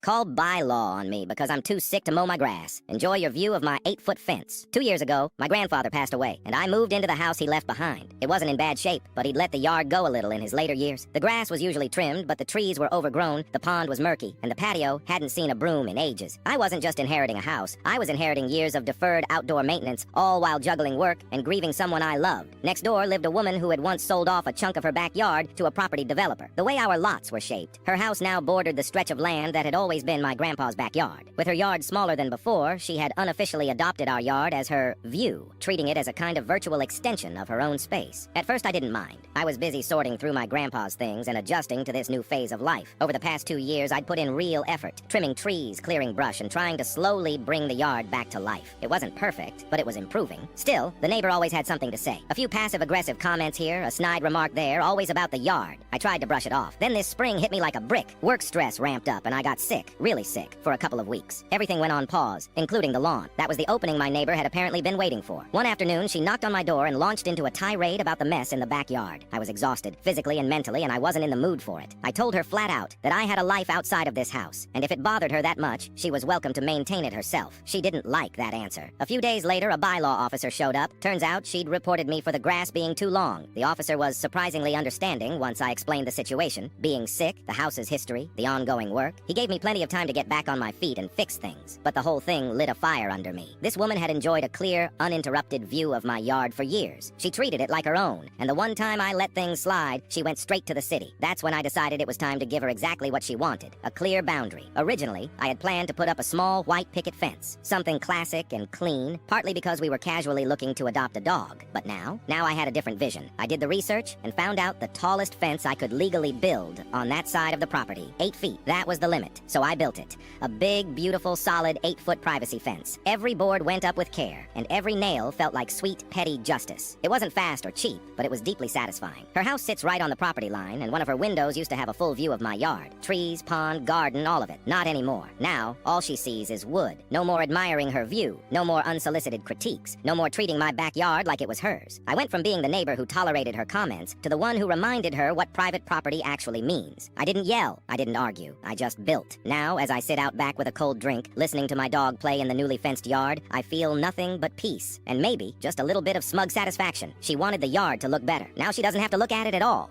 Call Bylaw on me because I'm too sick to mow my grass. Enjoy your view of my 8-foot fence. 2 years ago, my grandfather passed away, and I moved into the house he left behind. It wasn't in bad shape, but he'd let the yard go a little in his later years. The grass was usually trimmed, but the trees were overgrown, the pond was murky, and the patio hadn't seen a broom in ages. I wasn't just inheriting a house, I was inheriting years of deferred outdoor maintenance, all while juggling work and grieving someone I loved. Next door lived a woman who had once sold off a chunk of her backyard to a property developer. The way our lots were shaped, her house now bordered the stretch of land that had always been my grandpa's backyard. With her yard smaller than before, she had unofficially adopted our yard as her view, treating it as a kind of virtual extension of her own space. At first I didn't mind. I was busy sorting through my grandpa's things and adjusting to this new phase of life. Over the past 2 years, I'd put in real effort, trimming trees, clearing brush, and trying to slowly bring the yard back to life. It wasn't perfect, but it was improving. Still, the neighbor always had something to say. A few passive-aggressive comments here, a snide remark there, always about the yard. I tried to brush it off. Then this spring hit me like a brick. Work stress ramped up and I got sick, really sick, for a couple of weeks. Everything went on pause, including the lawn. That was the opening my neighbor had apparently been waiting for. One afternoon, she knocked on my door and launched into a tirade about the mess in the backyard. I was exhausted, physically and mentally, and I wasn't in the mood for it. I told her flat out that I had a life outside of this house, and if it bothered her that much, she was welcome to maintain it herself. She didn't like that answer. A few days later, a bylaw officer showed up. Turns out she'd reported me for the grass being too long. The officer was surprisingly understanding once I explained the situation. Being sick, the house's history, the ongoing work. He gave me plenty of time to get back on my feet and fix things. But the whole thing lit a fire under me. This woman had enjoyed a clear, uninterrupted view of my yard for years. She treated it like her own, and the one time I let things slide, she went straight to the city. That's when I decided it was time to give her exactly what she wanted, a clear boundary. Originally, I had planned to put up a small white picket fence, something classic and clean, partly because we were casually looking to adopt a dog. But now I had a different vision. I did the research and found out the tallest fence I could legally build on that side of the property. 8 feet, that was the limit, so I built it. A big, beautiful, solid 8-foot privacy fence. Every board went up with care, and every nail felt like sweet, petty justice. It wasn't fast or cheap, but it was deeply satisfying. Her house sits right on the property line, and one of her windows used to have a full view of my yard. Trees, pond, garden, all of it. Not anymore. Now, all she sees is wood. No more admiring her view. No more unsolicited critiques. No more treating my backyard like it was hers. I went from being the neighbor who tolerated her comments to the one who reminded her what private property actually means. I didn't yell. I didn't argue. I just built. Now, as I sit out back with a cold drink, listening to my dog play in the newly fenced yard, I feel nothing but peace. And maybe just a little bit of smug satisfaction. She wanted the yard to look better. Now she doesn't have to look at it at all.